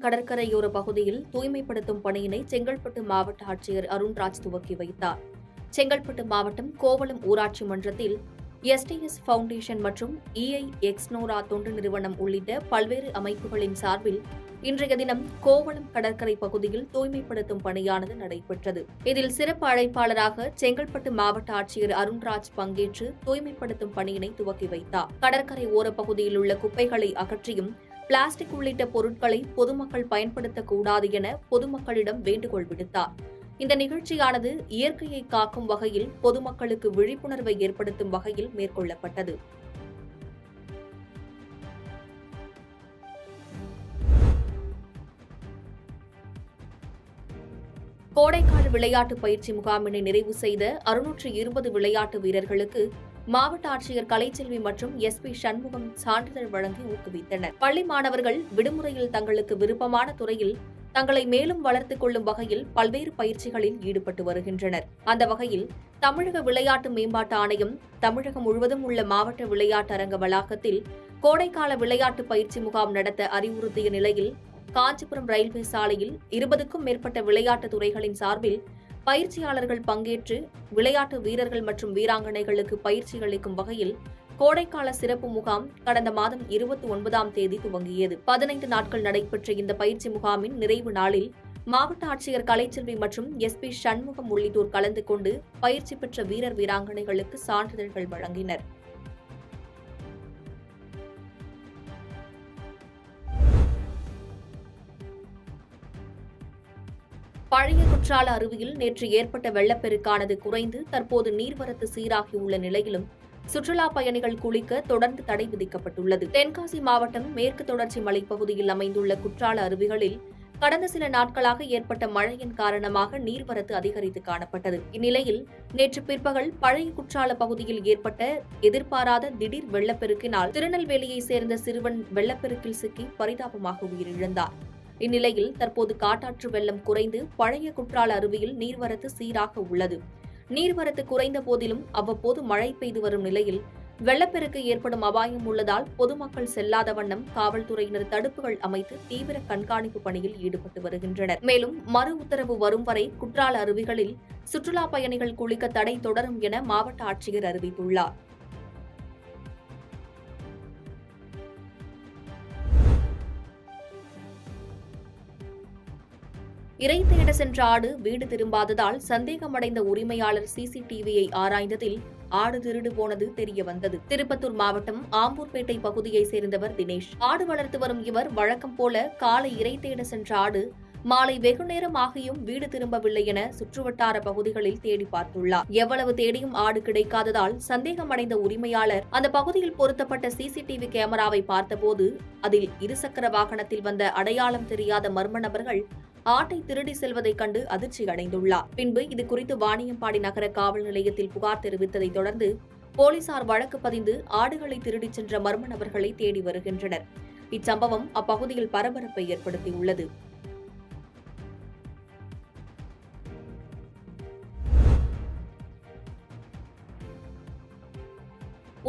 கடற்கரையோர பகுதியில் தூய்மைப்படுத்தும் பணியினை செங்கல்பட்டு மாவட்ட ஆட்சியர் அருண்ராஜ் துவக்கி வைத்தார். செங்கல்பட்டு மாவட்டம் கோவளம் ஊராட்சி மன்றத்தில் எஸ்டிஎஸ் பவுண்டேஷன் மற்றும் எக்ஸ்னோரா தொண்டு நிறுவனம் உள்ளிட்ட பல்வேறு அமைப்புகளின் சார்பில் இன்றைய தினம் கோவளம் கடற்கரை பகுதியில் தூய்மைப்படுத்தும் பணியானது நடைபெற்றது. இதில் சிறப்பு அழைப்பாளராக செங்கல்பட்டு மாவட்ட ஆட்சியர் அருண்ராஜ் பங்கேற்று தூய்மைப்படுத்தும் பணியினை துவக்கி வைத்தார். கடற்கரை ஓரப்பகுதியில் உள்ள குப்பைகளை அகற்றியும் பிளாஸ்டிக் உள்ளிட்ட பொருட்களை பொதுமக்கள் பயன்படுத்தக்கூடாது என பொதுமக்களிடம் வேண்டுகோள் விடுத்தார். இந்த நிகழ்ச்சியானது இயற்கையை காக்கும் வகையில் பொதுமக்களுக்கு விழிப்புணர்வை ஏற்படுத்தும் வகையில் மேற்கொள்ளப்பட்டது. கோடைக்கால விளையாட்டு பயிற்சி முகாமினை நிறைவு செய்த 620 விளையாட்டு வீரர்களுக்கு மாவட்ட ஆட்சியர் கலைச்செல்வி மற்றும் எஸ்பி சண்முகம் சான்றிதழ் வழங்கி ஊக்குவித்தனர். பள்ளி மாணவர்கள் விடுமுறையில் தங்களுக்கு விருப்பமான துறையில் தங்களை மேலும் வளர்த்துக் கொள்ளும் வகையில் பல்வேறு பயிற்சிகளில் ஈடுபட்டு வருகின்றனர். அந்த வகையில் தமிழக விளையாட்டு மேம்பாட்டு ஆணையம் தமிழகம் முழுவதும் உள்ள மாவட்ட விளையாட்டு அரங்க வளாகத்தில் கோடைக்கால விளையாட்டு பயிற்சி முகாம் நடத்த அறிவுறுத்திய நிலையில் காஞ்சிபுரம் ரயில்வே சாலையில் 20க்கும் மேற்பட்ட விளையாட்டு துறைகளின் சார்பில் பயிற்சியாளர்கள் பங்கேற்று விளையாட்டு வீரர்கள் மற்றும் வீராங்கனைகளுக்கு பயிற்சி அளிக்கும் வகையில் கோடைக்கால சிறப்பு முகாம் கடந்த மாதம் 29ஆம் தேதி துவங்கியது. 15 நாட்கள் நடைபெற்ற இந்த பயிற்சி முகாமின் நிறைவு நாளில் மாவட்ட ஆட்சியர் கலைச்செல்வி மற்றும் எஸ்பி சண்முகம் உள்ளிட்டோர் கலந்து கொண்டு பயிற்சி பெற்ற வீரர் வீராங்கனைகளுக்கு சான்றிதழ்கள் வழங்கினர். பழைய குற்றால அருவியில் நேற்று ஏற்பட்ட வெள்ளப்பெருக்கானது குறைந்து தற்போது நீர்வரத்து சீராகியுள்ள நிலையிலும் சுற்றுலா பயணிகள் குளிக்க தொடர்ந்து தடை விதிக்கப்பட்டுள்ளது. தென்காசி மாவட்டம் மேற்கு தொடர்ச்சி மலைப்பகுதியில் அமைந்துள்ள குற்றால அருவிகளில் கடந்த சில நாட்களாக ஏற்பட்ட மழையின் காரணமாக நீர்வரத்து அதிகரித்து காணப்பட்டது. இந்நிலையில் நேற்று பிற்பகல் பழைய குற்றால பகுதியில் ஏற்பட்ட எதிர்பாராத திடீர் வெள்ளப்பெருக்கினால் திருநெல்வேலியை சேர்ந்த சிறுவன் வெள்ளப்பெருக்கில் சிக்கி பரிதாபமாக உயிரிழந்தார். இந்நிலையில் தற்போது காட்டாற்று வெள்ளம் குறைந்து பழைய குற்றால அருவியில் நீர்வரத்து சீராக உள்ளது. நீர்வரத்து குறைந்த போதிலும் அவ்வப்போது மழை பெய்து வரும் நிலையில் வெள்ளப்பெருக்கு ஏற்படும் அபாயம் உள்ளதால் பொதுமக்கள் செல்லாத வண்ணம் காவல்துறையினர் தடுப்புகள் அமைத்து தீவிர கண்காணிப்பு பணியில் ஈடுபட்டு வருகின்றனர். மேலும் மறு உத்தரவு வரும் வரை குற்றால அருவிகளில் சுற்றுலா பயணிகள் குளிக்க தடை தொடரும் என மாவட்ட ஆட்சியர் அறிவித்துள்ளார். இரை தேட சென்ற ஆடு வீடு திரும்பாததால் சந்தேகமடைந்த உரிமையாளர் சிசிடிவியை ஆராய்ந்ததில் ஆடு திருடு போனது தெரியவந்தது. திருப்பத்தூர் மாவட்டம் ஆம்பூர்பேட்டை பகுதியைச் சேர்ந்தவர் தினேஷ். ஆடு வளர்த்து வரும் இவர் வழக்கம் போல காலை இரை தேட சென்ற ஆடு மாலை வெகுநேரம் ஆகியும் வீடு திரும்பவில்லை என சுற்றுவட்டார பகுதிகளில் தேடி பார்த்துள்ளார். எவ்வளவு தேடியும் ஆடு கிடைக்காததால் சந்தேகமடைந்த உரிமையாளர் அந்த பகுதியில் பொருத்தப்பட்ட சிசிடிவி கேமராவை பார்த்தபோது அதில் இருசக்கர வாகனத்தில் வந்த அடையாளம் தெரியாத மர்ம நபர்கள் ஆட்டை திருடி செல்வதைக் கண்டு அதிர்ச்சி அடைந்துள்ளார். பின்பு இதுகுறித்து வாணியம்பாடி நகர காவல் நிலையத்தில் புகார் தெரிவித்ததைத் தொடர்ந்து போலீசார் வழக்கு பதிந்து ஆடுகளை திருடிச் சென்ற மர்ம நபர்களை தேடி வருகின்றனர். இச்சம்பவம் அப்பகுதியில் பரபரப்பை ஏற்படுத்தியுள்ளது.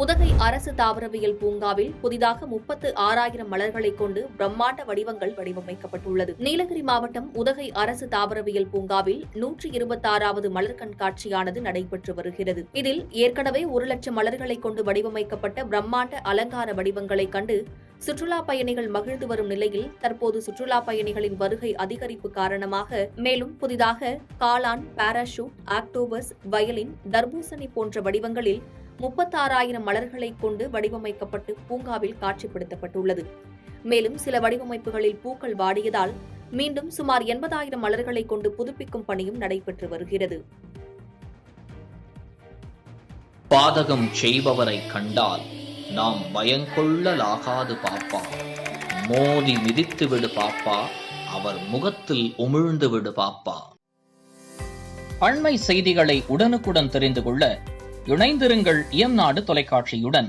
உதகை அரசு தாவரவியல் பூங்காவில் புதிதாக 36,000 மலர்களை கொண்டு பிரம்மாண்ட வடிவங்கள் வடிவமைக்கப்பட்டுள்ளது. நீலகிரி மாவட்டம் உதகை அரசு தாவரவியல் பூங்காவில் 126வது மலர் கண்காட்சியானது நடைபெற்று வருகிறது. இதில் ஏற்கனவே 1,00,000 மலர்களை கொண்டு வடிவமைக்கப்பட்ட பிரம்மாண்ட அலங்கார வடிவங்களை கண்டு சுற்றுலா பயணிகள் மகிழ்ந்து வரும் நிலையில் தற்போது சுற்றுலா பயணிகளின் வருகை அதிகரிப்பு காரணமாக மேலும் புதிதாக காளான், பாராசூட், ஆக்டோபஸ், வயலின், தர்பூசணி போன்ற வடிவங்களில் 36,000 மலர்களை கொண்டு வடிவமைக்கப்பட்டு பூங்காவில் காட்சிப்படுத்தப்பட்டுள்ளது. மேலும் சில வடிவமைப்புகளில் பூக்கள் வாடியதால் மீண்டும் சுமார் 80,000 மலர்களை கொண்டு புதுப்பிக்கும் பணியும் நடைபெற்று வருகிறது. பாதகம் செய்பவரை கண்டால் நாம் பயங்கொள்ளலாகாது பாப்பா, மோதி மிதித்து விடு பாப்பா, அவர் முகத்தில் உமிழ்ந்து விடு பாப்பா. அண்மை செய்திகளை உடனுக்குடன் தெரிந்து கொள்ள இணைந்திருங்கள் இயம்நாடு தொலைக்காட்சியுடன்.